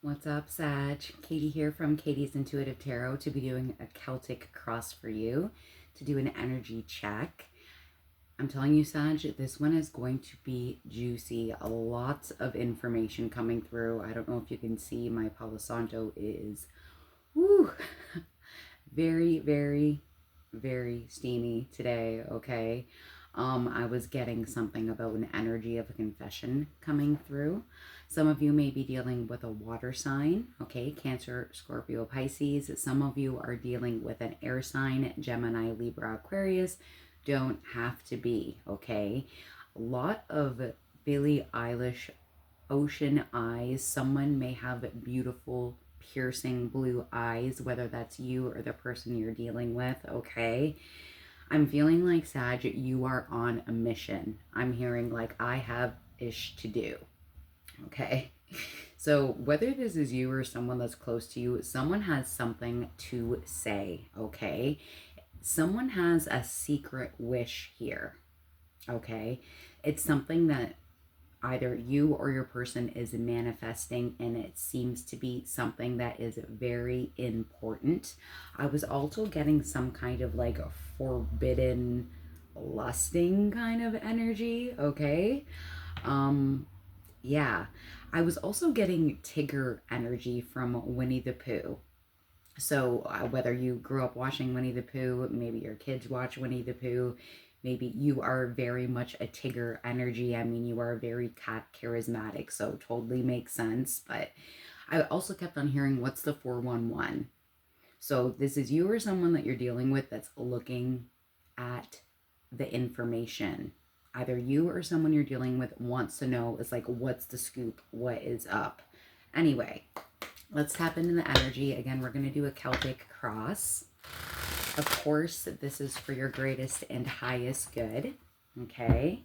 What's up, Sag? Katie here from Katie's Intuitive Tarot to be doing a Celtic Cross for you to do an energy check. I'm telling you, Sag, this one is going to be juicy. Lots of information coming through. I don't know if you can see my Palo Santo is woo, very, very, very steamy today, okay? I was getting something about an energy of a confession coming through. Some of you may be dealing with a water sign, okay? Cancer, Scorpio, Pisces. Some of you are dealing with an air sign, Gemini, Libra, Aquarius. Don't have to be, okay? A lot of Billie Eilish ocean eyes. Someone may have beautiful piercing blue eyes, whether that's you or the person you're dealing with, okay? I'm feeling like, Sag, you are on a mission. I'm hearing like I have ish to do, okay? So whether this is you or someone that's close to you, someone has something to say, okay? Someone has a secret wish here, okay? It's something that either you or your person is manifesting, and it seems to be something that is very important. I was also getting some kind of like a forbidden lusting kind of energy, okay? Yeah. I was also getting Tigger energy from Winnie the Pooh. So whether you grew up watching Winnie the Pooh, maybe your kids watch Winnie the Pooh, maybe you are very much a Tigger energy. I mean, you are very cat charismatic, so totally makes sense. But I also kept on hearing, what's the 411? So this is you or someone that you're dealing with that's looking at the information. Either you or someone you're dealing with wants to know, is like, what's the scoop? What is up? Anyway, let's tap into the energy. Again, we're going to do a Celtic cross. Of course, this is for your greatest and highest good, okay?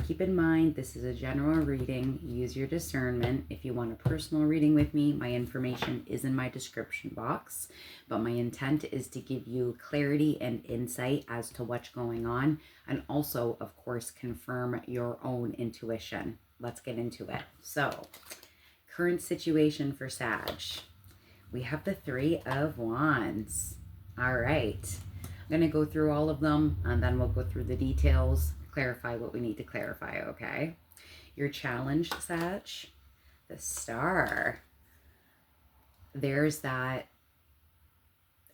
Keep in mind, this is a general reading. Use your discernment. If you want a personal reading with me, my information is in my description box. But my intent is to give you clarity and insight as to what's going on, and also, of course, confirm your own intuition. Let's get into it. So, current situation for Sag. We have the Three of Wands. All right. I'm going to go through all of them, and then we'll go through the details, clarify what we need to clarify, okay? Your challenge, Sag, the Star. There's that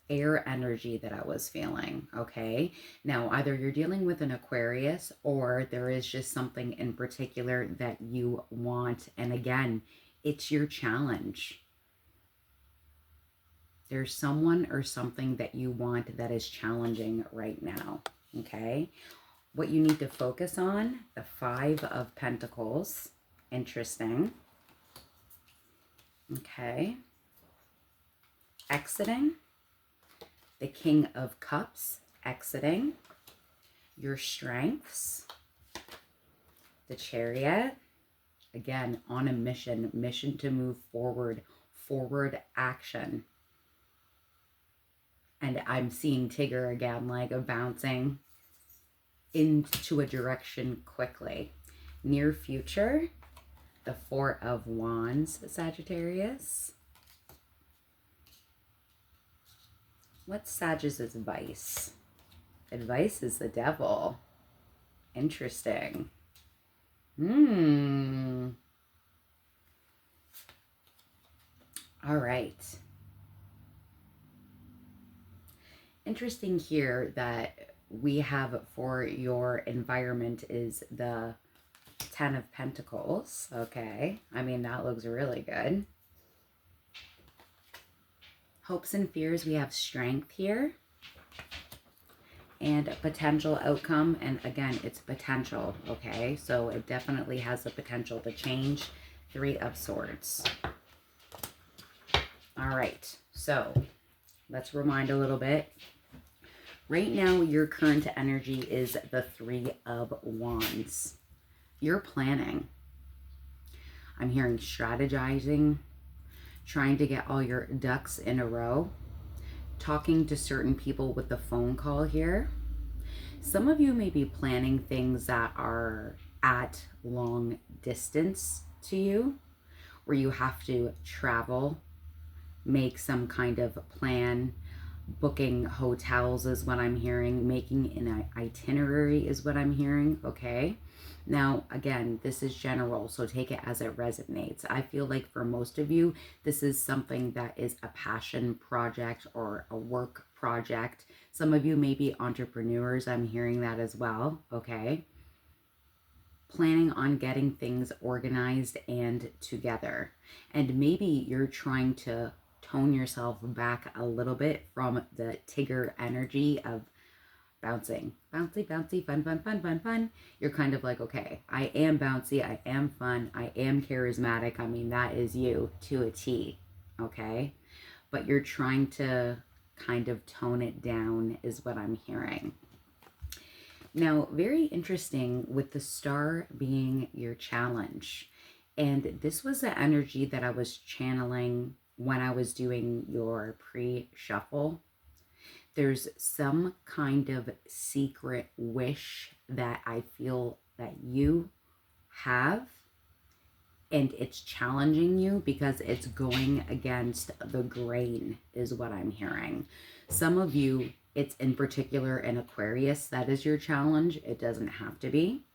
air energy that I was feeling, okay? Now, either you're dealing with an Aquarius, or there is just something in particular that you want. And again, it's your challenge. There's someone or something that you want that is challenging right now, okay? What you need to focus on, the Five of Pentacles. Interesting. Okay. Exiting. The King of Cups, exiting. Your strengths. The Chariot. Again, on a mission. Mission to move forward. Forward action. And I'm seeing Tigger again, like a bouncing into a direction quickly. Near future, the Four of Wands, Sagittarius. What's Sag's advice? Advice is the Devil. Interesting. All right. Interesting here that we have for your environment is the Ten of Pentacles. Okay. I mean, that looks really good. Hopes and fears, we have strength here. And a potential outcome. And again, it's potential. Okay. So it definitely has the potential to change. Three of Swords. All right. So let's rewind a little bit. Right now, your current energy is the Three of Wands. You're planning. I'm hearing strategizing, trying to get all your ducks in a row, talking to certain people with the phone call here. Some of you may be planning things that are at long distance to you, where you have to travel, make some kind of plan. Booking hotels is what I'm hearing. Making an itinerary is what I'm hearing. Okay. Now, again, this is general, so take it as it resonates. I feel like for most of you, this is something that is a passion project or a work project. Some of you may be entrepreneurs. I'm hearing that as well. Okay. Planning on getting things organized and together. And maybe you're trying to tone yourself back a little bit from the Tigger energy of bouncing. Bouncy, bouncy, fun, fun, fun, fun, fun. You're kind of like, okay, I am bouncy, I am fun, I am charismatic. I mean, that is you to a T, okay? But you're trying to kind of tone it down is what I'm hearing. Now, very interesting with the star being your challenge. And this was the energy that I was channeling when I was doing your pre-shuffle. There's some kind of secret wish that I feel that you have, and it's challenging you because it's going against the grain is what I'm hearing. Some of you, it's in particular an Aquarius, that is your challenge. It doesn't have to be.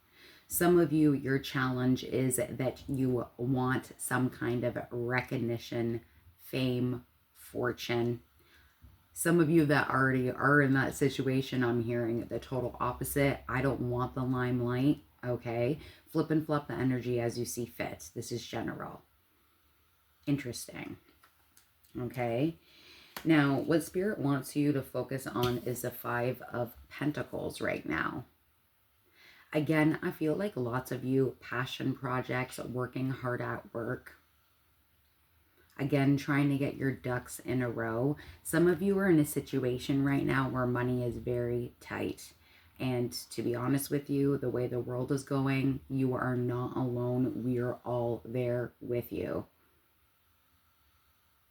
Some of you, your challenge is that you want some kind of recognition, fame, fortune. Some of you that already are in that situation, I'm hearing the total opposite. I don't want the limelight, okay? Flip and flop the energy as you see fit. This is general. Interesting, okay? Now, what Spirit wants you to focus on is the Five of Pentacles right now. Again, I feel like lots of you, passion projects, working hard at work. Again, trying to get your ducks in a row. Some of you are in a situation right now where money is very tight. And to be honest with you, the way the world is going, you are not alone. We are all there with you.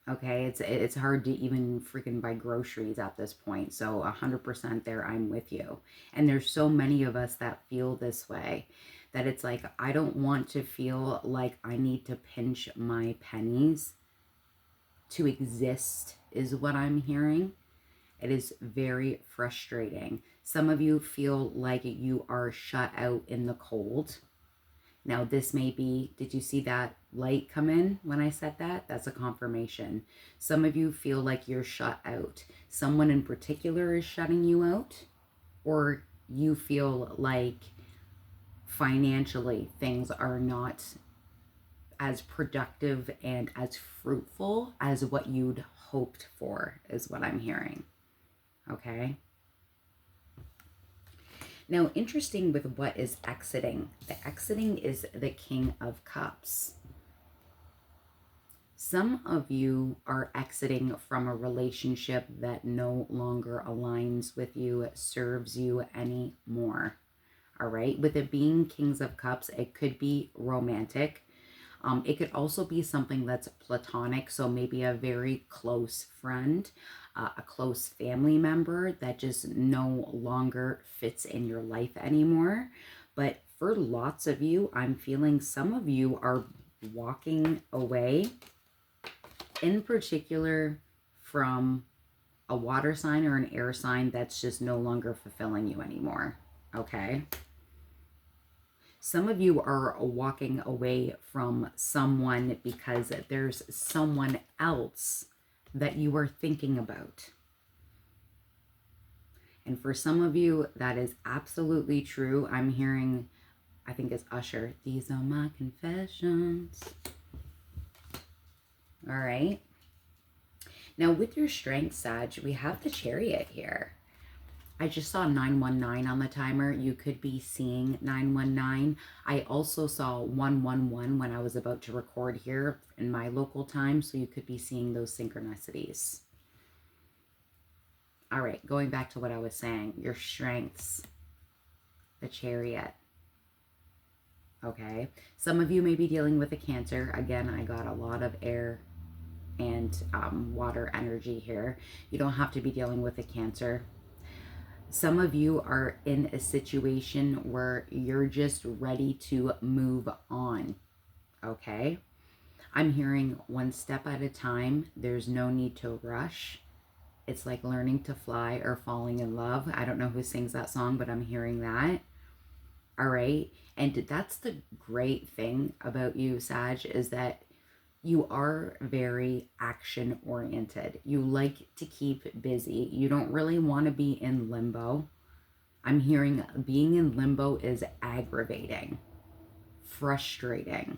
Okay, it's hard to even freaking buy groceries at this point. So 100% there, I'm with you. And there's so many of us that feel this way, that it's like, I don't want to feel like I need to pinch my pennies to exist is what I'm hearing. It is very frustrating. Some of you feel like you are shut out in the cold. Now, this may be, did you see that light come in when I said that? That's a confirmation. Some of you feel like you're shut out. Someone in particular is shutting you out, or you feel like financially things are not as productive and as fruitful as what you'd hoped for, is what I'm hearing. Okay? Now, interesting with what is exiting. The exiting is the King of Cups. Some of you are exiting from a relationship that no longer aligns with you, serves you anymore. All right? With it being Kings of Cups, it could be romantic. It could also be something that's platonic, so maybe a very close friend, a close family member that just no longer fits in your life anymore. But for lots of you, I'm feeling some of you are walking away, in particular from a water sign or an air sign that's just no longer fulfilling you anymore, okay? Some of you are walking away from someone because there's someone else that you are thinking about. And for some of you, that is absolutely true. I'm hearing, I think it's Usher. These are my confessions. All right. Now with your strength, Sag, we have the Chariot here. I just saw 919 on the timer. You could be seeing 919. I also saw 111 when I was about to record here in my local time. So you could be seeing those synchronicities. All right, going back to what I was saying. Your strengths. The Chariot. Okay. Some of you may be dealing with a Cancer. Again, I got a lot of air and water energy here. You don't have to be dealing with a Cancer. Some of you are in a situation where you're just ready to move on, okay? I'm hearing one step at a time. There's no need to rush. It's like learning to fly or falling in love. I don't know who sings that song, but I'm hearing that. All right. And that's the great thing about you, Sag, is that you are very action oriented. You like to keep busy. You don't really want to be in limbo. I'm hearing being in limbo is aggravating, frustrating.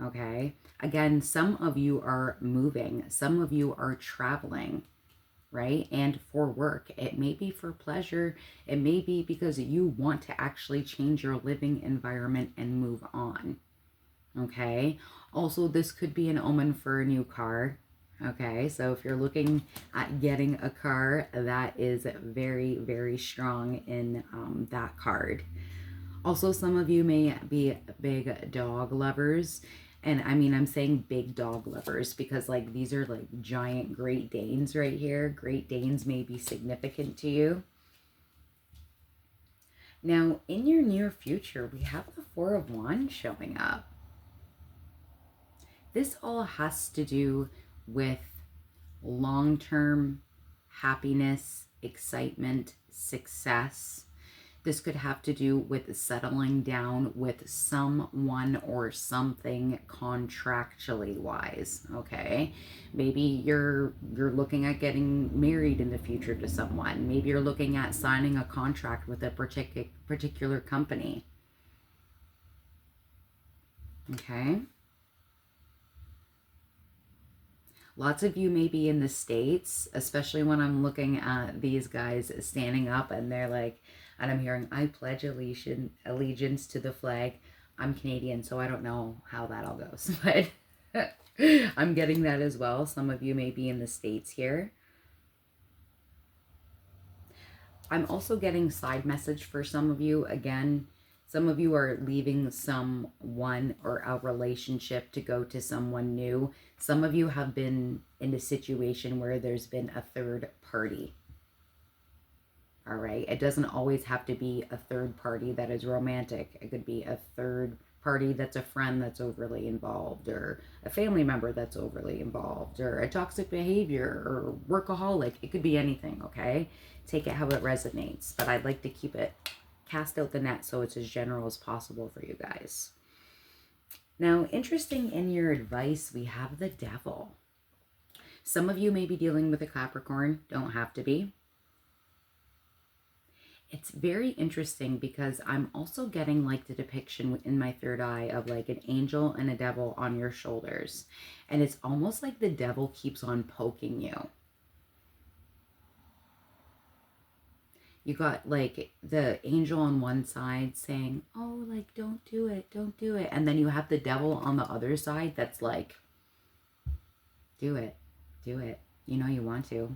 Okay. Again, some of you are moving, some of you are traveling, right? And for work, it may be for pleasure, it may be because you want to actually change your living environment and move on. Okay. Also, this could be an omen for a new car. Okay. So if you're looking at getting a car, that is very, very strong in that card. Also, some of you may be big dog lovers. And I mean, I'm saying big dog lovers because, like, these are like giant Great Danes right here. Great Danes may be significant to you. Now, in your near future, we have the Four of Wands showing up. This all has to do with long-term happiness, excitement, success. This could have to do with settling down with someone or something contractually wise, okay? Maybe you're looking at getting married in the future to someone. Maybe you're looking at signing a contract with a particular company. Okay? Lots of you may be in the States, especially when I'm looking at these guys standing up and they're like, and I'm hearing, I pledge allegiance to the flag. I'm Canadian, so I don't know how that all goes, but I'm getting that as well. Some of you may be in the States here. I'm also getting side message for some of you. Again, some of you are leaving someone or a relationship to go to someone new. Some of you have been in a situation where there's been a third party. All right. It doesn't always have to be a third party that is romantic. It could be a third party that's a friend that's overly involved, or a family member that's overly involved, or a toxic behavior, or workaholic. It could be anything. Okay. Take it how it resonates. But I'd like to keep it cast out the net so it's as general as possible for you guys. Now, interesting in your advice, we have the Devil. Some of you may be dealing with a Capricorn, don't have to be. It's very interesting because I'm also getting like the depiction in my third eye of like an angel and a devil on your shoulders. And it's almost like the devil keeps on poking you. You got like the angel on one side saying, oh, like, don't do it, don't do it. And then you have the devil on the other side that's like, do it, do it. You know you want to.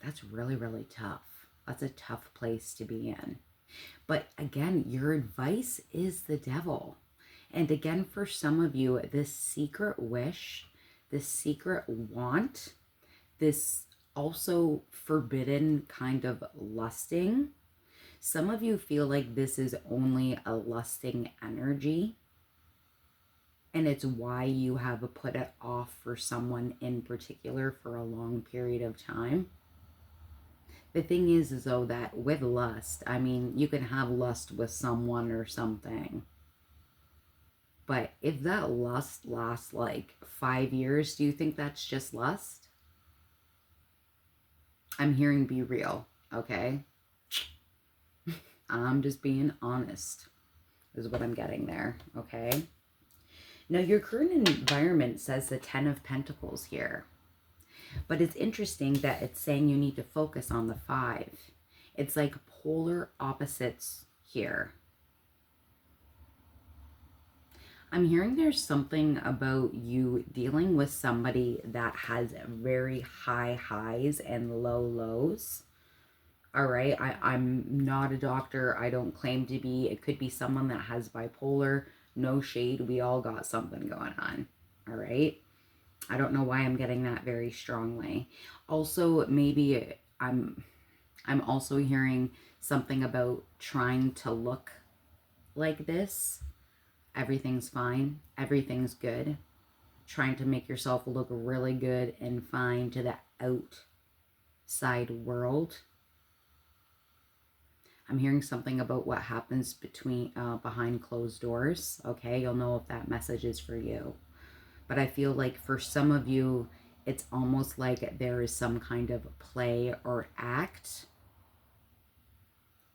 That's really, really tough. That's a tough place to be in. But again, your advice is the devil. And again, for some of you, this secret wish, this secret want, this also forbidden kind of lusting. Some of you feel like this is only a lusting energy. And it's why you have put it off for someone in particular for a long period of time. The thing is though, that with lust, I mean, you can have lust with someone or something. But if that lust lasts like 5 years, do you think that's just lust? I'm hearing be real, okay? I'm just being honest, is what I'm getting there, okay? Now, your current environment says the 10 of Pentacles here. But it's interesting that it's saying you need to focus on the 5. It's like polar opposites here. I'm hearing there's something about you dealing with somebody that has very high highs and low lows. All right. I'm not a doctor. I don't claim to be. It could be someone that has bipolar. No shade. We all got something going on. All right. I don't know why I'm getting that very strongly. Also, maybe I'm also hearing something about trying to look like this. Everything's fine. Everything's good. Trying to make yourself look really good and fine to the outside world. I'm hearing something about what happens behind closed doors. Okay, you'll know if that message is for you. But I feel like for some of you, it's almost like there is some kind of play or act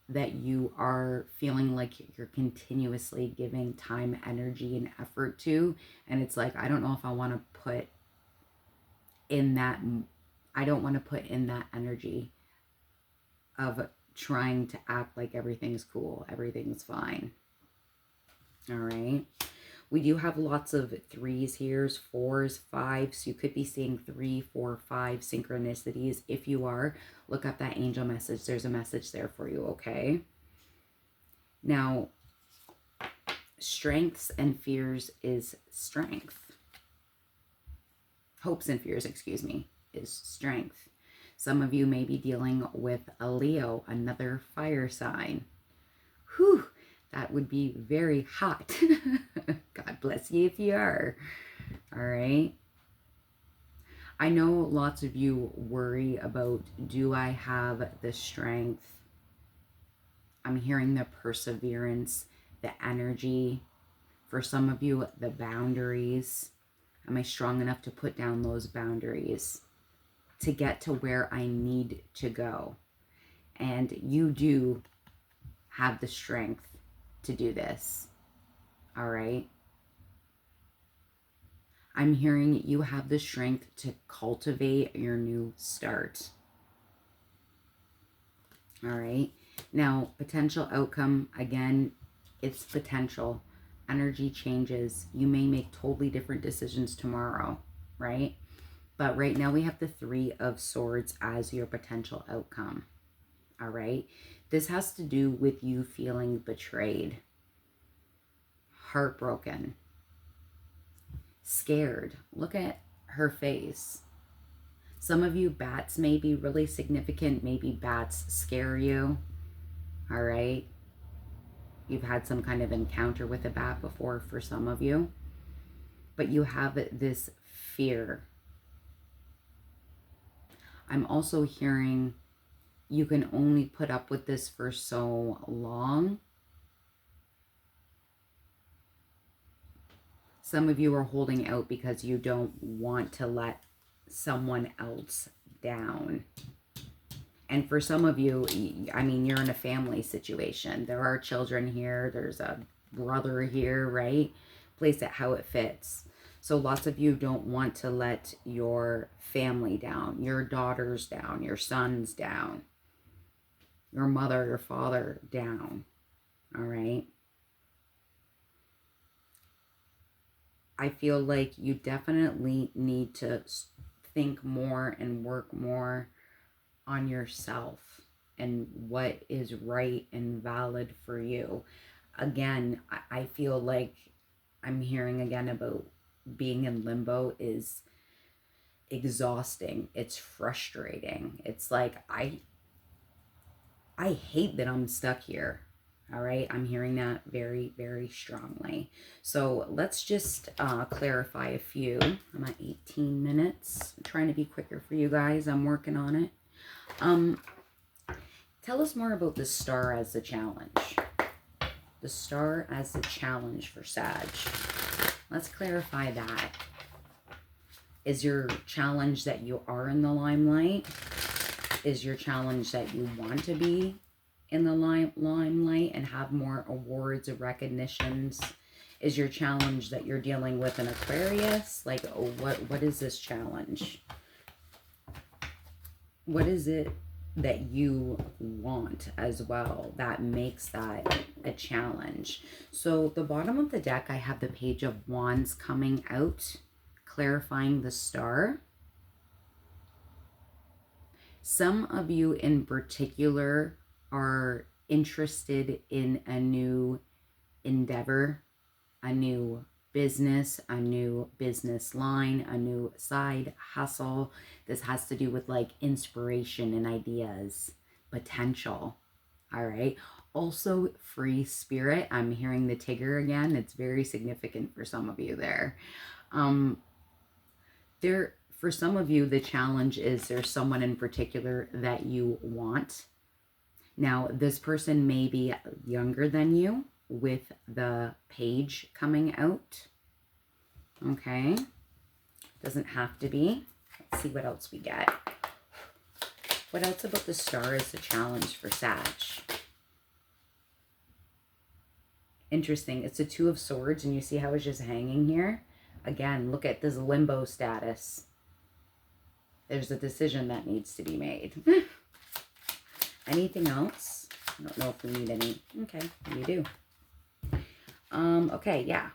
that you are feeling like you're continuously giving time, energy, and effort to. And it's like, I don't know if I want to put in that, I don't want to put in that energy of trying to act like everything's cool, everything's fine. All right. We do have lots of 3s here, 4s, 5s. You could be seeing 3, 4, 5 synchronicities. If you are, look up that angel message. There's a message there for you, okay? Now, strengths and fears is strength. Hopes and fears, excuse me, is strength. Some of you may be dealing with a Leo, another fire sign. Whew, that would be very hot. God bless you if you are. All right. I know lots of you worry about, do I have the strength? I'm hearing the perseverance, the energy. For some of you, the boundaries. Am I strong enough to put down those boundaries to get to where I need to go? And you do have the strength to do this. All right. I'm hearing you have the strength to cultivate your new start. All right. Now, potential outcome, again, it's potential. Energy changes. You may make totally different decisions tomorrow, right? But right now we have the 3 of Swords as your potential outcome. All right. This has to do with you feeling betrayed, heartbroken, scared. Look at her face. Some of you, bats may be really significant. Maybe bats scare you. All right. You've had some kind of encounter with a bat before for some of you. But you have this fear. I'm also hearing you can only put up with this for so long. Some of you are holding out because you don't want to let someone else down. And for some of you, I mean, you're in a family situation. There are children here. There's a brother here, right? Place it how it fits. So lots of you don't want to let your family down, your daughters down, your sons down, your mother, your father down. All right. I feel like you definitely need to think more and work more on yourself and what is right and valid for you. Again, I feel like I'm hearing again about being in limbo is exhausting. It's frustrating. It's like, I hate that I'm stuck here. All right, I'm hearing that very, very strongly. So let's just clarify a few. I'm at 18 minutes. I'm trying to be quicker for you guys. I'm working on it. Tell us more about the star as the challenge. The star as the challenge for Sag. Let's clarify that. Is your challenge that you are in the limelight? Is your challenge that you want to be in the limelight and have more awards or recognitions? Is your challenge that you're dealing with an Aquarius? Like, what is this challenge? What is it that you want as well that makes that a challenge? So the bottom of the deck, I have the Page of Wands coming out, clarifying the star. Some of you in particular are interested in a new endeavor, a new business, a new business line, a new side hustle. This has to do with like inspiration and ideas, potential. All right. Also, free spirit. I'm hearing the Tigger again. It's very significant for some of you there. Um, for some of you, the challenge is there's someone in particular that you want. Now, this person may be younger than you with the page coming out. Okay. Doesn't have to be. Let's see what else we get. What else about the star is the challenge for Sag? Interesting. It's a Two of Swords, and you see how it's just hanging here? Again, look at this limbo status. There's a decision that needs to be made. Anything else? I don't know if we need any. Okay, we do. Okay, yeah.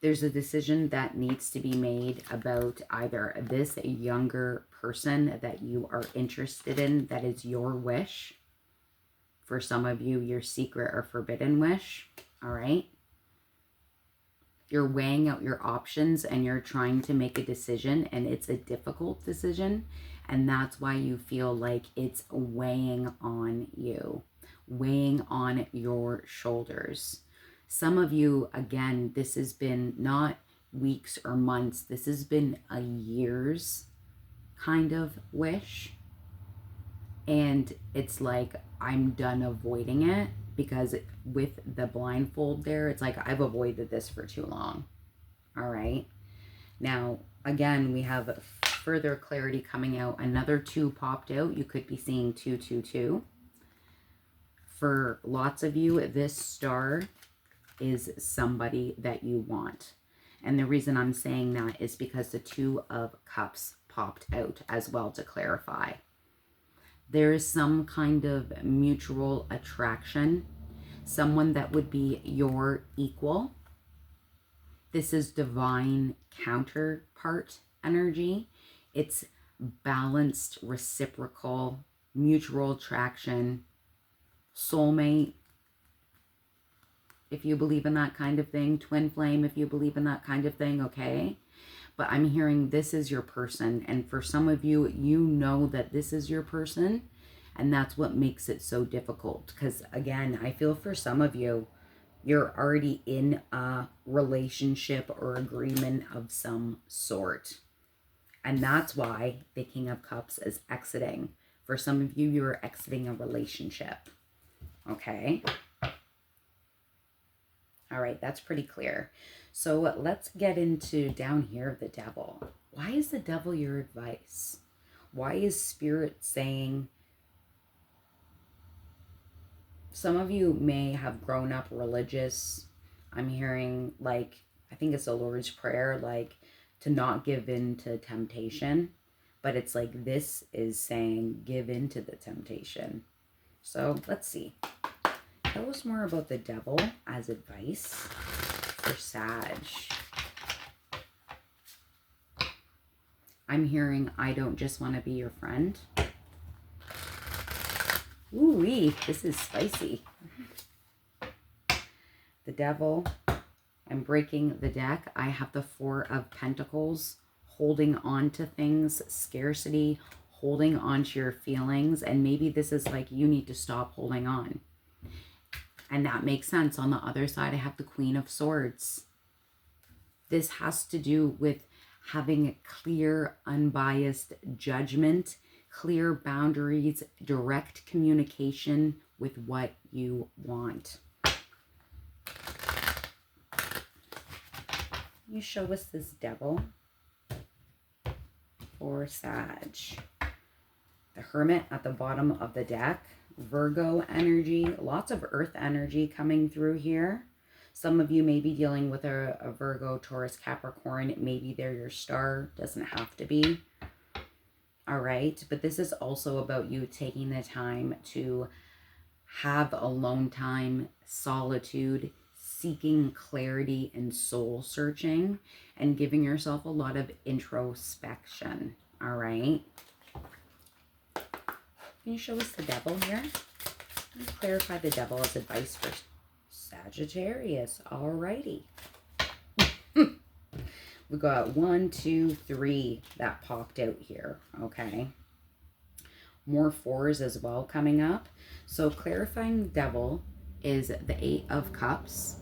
There's a decision that needs to be made about either this younger person that you are interested in, that is your wish. For some of you, your secret or forbidden wish. All right. You're weighing out your options and you're trying to make a decision, and it's a difficult decision. And that's why you feel like it's weighing on you, weighing on your shoulders. Some of you, again, this has been not weeks or months. This has been a year's kind of wish. And it's like, I'm done avoiding it, because with the blindfold there, it's like, I've avoided this for too long. All right. Now, again, we have further clarity coming out. Another 2 popped out. You could be seeing 222. For lots of you, this star is somebody that you want. And the reason I'm saying that is because the 2 of Cups popped out as well to clarify. There is some kind of mutual attraction, someone that would be your equal. This is divine counterpart energy. It's balanced, reciprocal, mutual attraction, soulmate, if you believe in that kind of thing, twin flame, if you believe in that kind of thing, okay? But I'm hearing this is your person. And for some of you, you know that this is your person. And that's what makes it so difficult. Because again, I feel for some of you, you're already in a relationship or agreement of some sort. And that's why the King of Cups is exiting. For some of you, you're exiting a relationship. Okay? All right, that's pretty clear. So let's get into down here, the Devil. Why is the Devil your advice? Why is Spirit saying, some of you may have grown up religious. I'm hearing, like, I think it's the Lord's Prayer, like, to not give in to temptation. But it's like this is saying, give in to the temptation. So let's see. Tell us more about the Devil as advice for Sag. I'm hearing, I don't just want to be your friend. Ooh-wee, this is spicy. The Devil, I'm breaking the deck. I have the 4 of Pentacles, holding on to things, scarcity, holding on to your feelings. And maybe this is like, you need to stop holding on. And that makes sense. On the other side, I have the Queen of Swords. This has to do with having clear, unbiased judgment, clear boundaries, direct communication with what you want. You show us this Devil for Sag. The Hermit at the bottom of the deck. Virgo energy, lots of earth energy coming through here. Some of you may be dealing with a Virgo, Taurus, Capricorn. Maybe they're your star. Doesn't have to be. All right. But this is also about you taking the time to have alone time, solitude, seeking clarity and soul searching, and giving yourself a lot of introspection. All right. Can you show us the Devil here? Let's clarify the Devil as advice for Sagittarius. Alrighty. We got 1, 2, 3 that popped out here. Okay. more fours as well coming up. So clarifying devil is the 8 of Cups.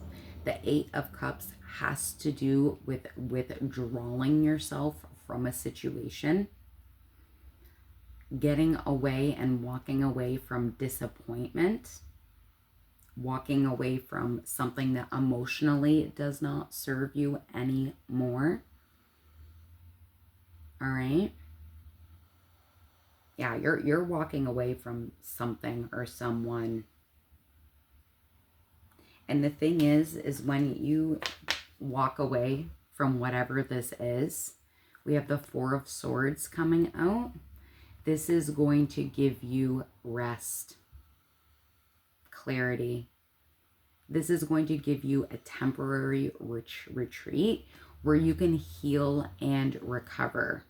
The 8 of Cups has to do with withdrawing yourself from a situation, getting away and walking away from disappointment, walking away from something that emotionally does not serve you anymore. All right? Yeah, you're walking away from something or someone. And the thing is when you walk away from whatever this is, we have the 4 of Swords coming out. This is going to give you rest, clarity. This is going to give you a temporary retreat where you can heal and recover.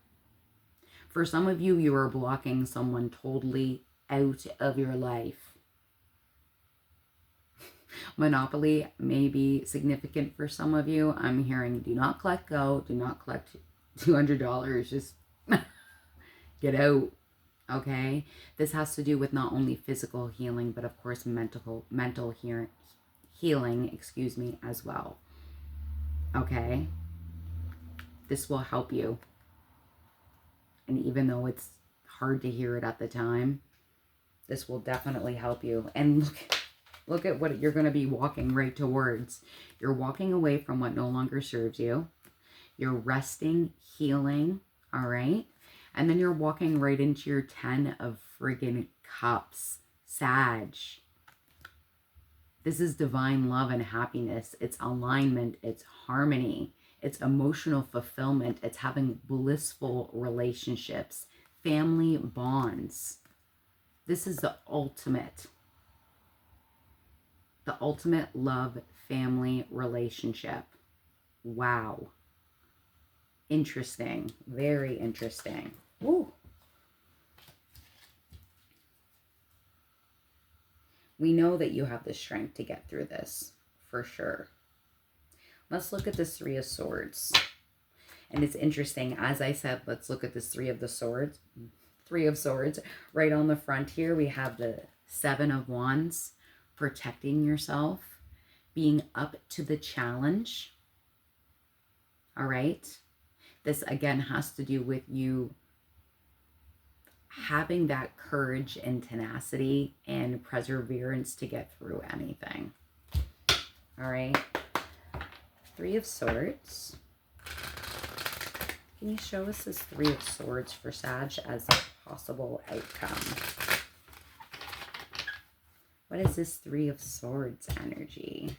For some of you, you are blocking someone totally out of your life. Monopoly may be significant for some of you. I'm hearing do not collect go, do not collect $200, just get out, okay? This has to do with not only physical healing, but of course mental healing, as well, okay? This will help you. And even though it's hard to hear it at the time, this will definitely help you. And look at what you're going to be walking right towards. You're walking away from what no longer serves you. You're resting, healing, all right? And then you're walking right into your 10 of friggin' Cups. Sag. This is divine love and happiness. It's alignment. It's harmony. It's emotional fulfillment. It's having blissful relationships, family bonds. This is the ultimate love family relationship. Wow. Interesting. Very interesting. Woo. We know that you have the strength to get through this, for sure. Let's look at this 3 of Swords. And it's interesting. As I said, let's look at this 3 of Swords. Right on the front here, we have the 7 of Wands. Protecting yourself. Being up to the challenge. All right? This, again, has to do with you having that courage and tenacity and perseverance to get through anything. All right? 3 of Swords. Can you show us this 3 of Swords for Sag as a possible outcome? What is this 3 of Swords energy?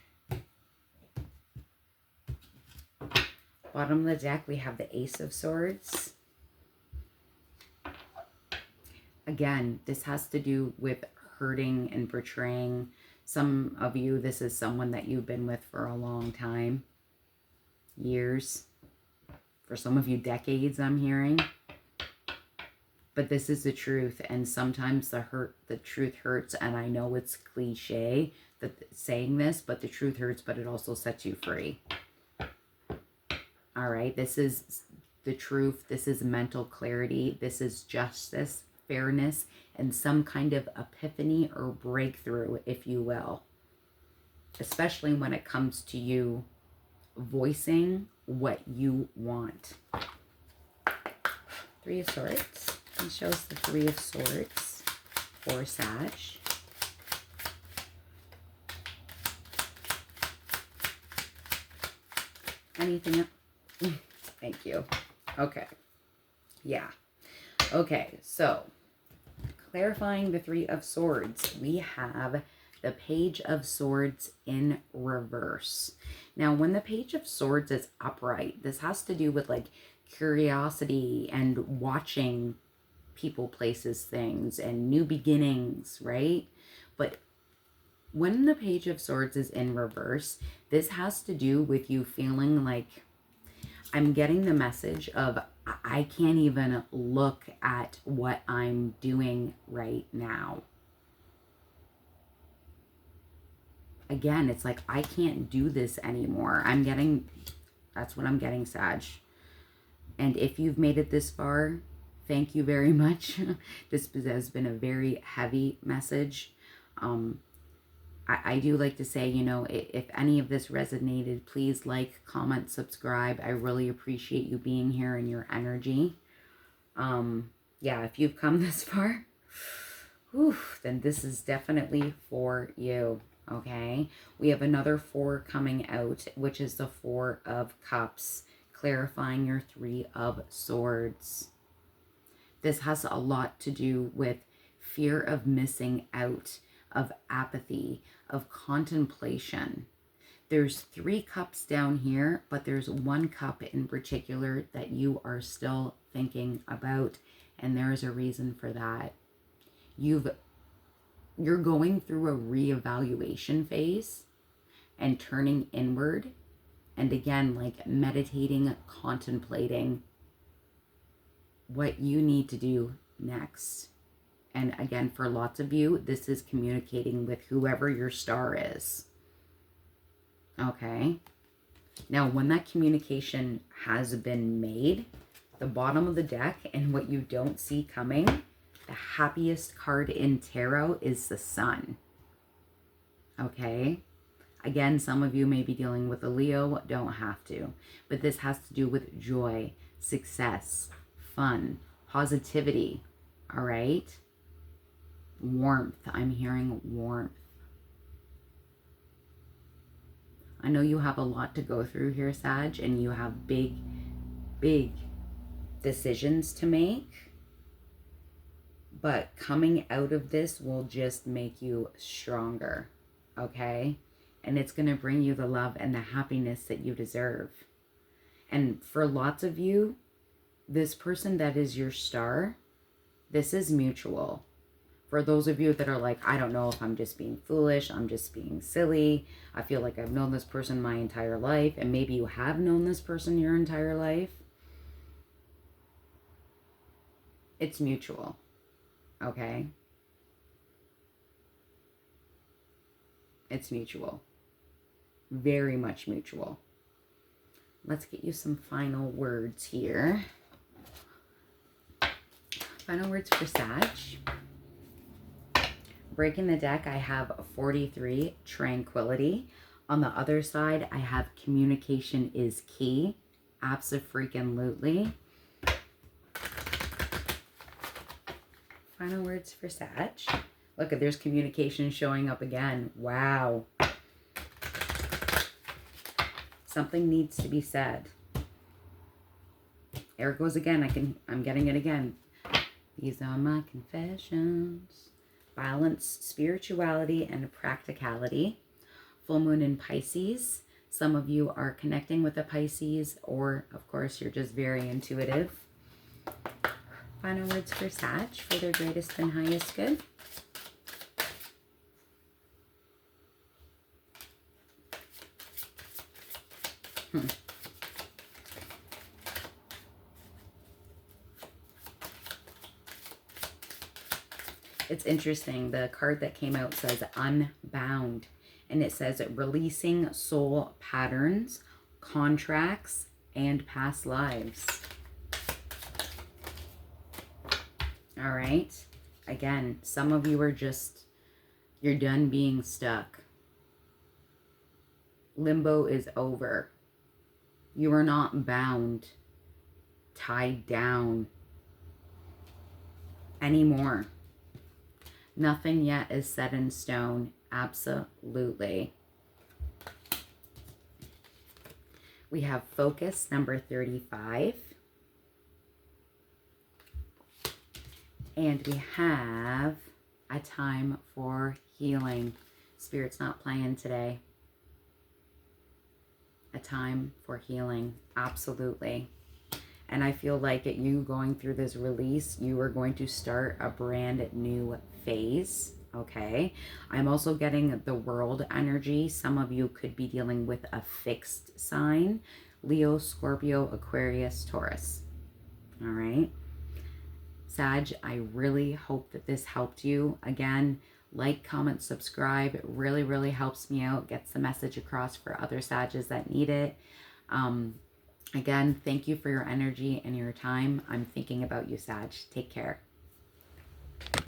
Bottom of the deck, we have the Ace of Swords. Again, this has to do with hurting and betraying. Some of you, this is someone that you've been with for a long time. Years. For some of you, decades, I'm hearing. But this is the truth. And sometimes the truth hurts. And I know it's cliche that saying this, but the truth hurts, but it also sets you free. All right. This is the truth. This is mental clarity. This is justice, fairness, and some kind of epiphany or breakthrough, if you will. Especially when it comes to you voicing what you want. 3 of Swords. He shows the 3 of Swords for Sag. Anything else? Thank you. Okay. Yeah. Okay, so clarifying the 3 of Swords, we have the Page of Swords in reverse. Now, when the Page of Swords is upright, this has to do with like curiosity and watching people, places, things, and new beginnings, right? But when the Page of Swords is in reverse, this has to do with you feeling like, I'm getting the message of I can't even look at what I'm doing right now. Again, it's like, I can't do this anymore. That's what I'm getting, Sag. And if you've made it this far, thank you very much. This has been a very heavy message. I do like to say, you know, if any of this resonated, please like, comment, subscribe. I really appreciate you being here and your energy. Yeah, if you've come this far, whew, then this is definitely for you. Okay, we have another 4 coming out, which is the 4 of Cups, clarifying your 3 of Swords. This has a lot to do with fear of missing out, of apathy, of contemplation. There's 3 cups down here, but there's 1 cup in particular that you are still thinking about, and there's a reason for that. You're going through a reevaluation phase and turning inward, and again, like meditating, contemplating what you need to do next. And again, for lots of you, this is communicating with whoever your star is. Okay. Now, when that communication has been made, the bottom of the deck and what you don't see coming, the happiest card in tarot is the Sun. Okay. Again, some of you may be dealing with a Leo, don't have to. But this has to do with joy, success, fun, positivity. All right. Warmth. I'm hearing warmth. I know you have a lot to go through here, Sag, and you have big, big decisions to make. But coming out of this will just make you stronger, okay? And it's going to bring you the love and the happiness that you deserve. And for lots of you, this person that is your star, this is mutual. For those of you that are like, I don't know if I'm just being foolish, I'm just being silly, I feel like I've known this person my entire life, and maybe you have known this person your entire life, it's mutual, okay? It's mutual. Very much mutual. Let's get you some final words here. Final words for Sag. Breaking the deck, I have 43, tranquility. On the other side, I have communication is key. Abso-freaking-lutely. Final words for Sag. Look, there's communication showing up again. Wow. Something needs to be said. There it goes again. I'm getting it again. These are my confessions. Balance, spirituality, and practicality. Full moon in Pisces. Some of you are connecting with a Pisces, or of course you're just very intuitive. Final words for Sag for their greatest and highest good. It's interesting. The card that came out says unbound. And it says releasing soul patterns, contracts, and past lives. All right. Again, some of you are just, you're done being stuck. Limbo is over. You are not bound, tied down anymore. Nothing yet is set in stone. Absolutely. We have focus number 35. And we have a time for healing. Spirit's not playing today. A time for healing. Absolutely. And I feel like at you going through this release, you are going to start a brand new phase. Okay. I'm also getting the world energy. Some of you could be dealing with a fixed sign. Leo, Scorpio, Aquarius, Taurus. All right. Sag, I really hope that this helped you. Again, like, comment, subscribe. It really, really helps me out. Gets the message across for other Sages that need it. Again, thank you for your energy and your time. I'm thinking about you, Sag. Take care.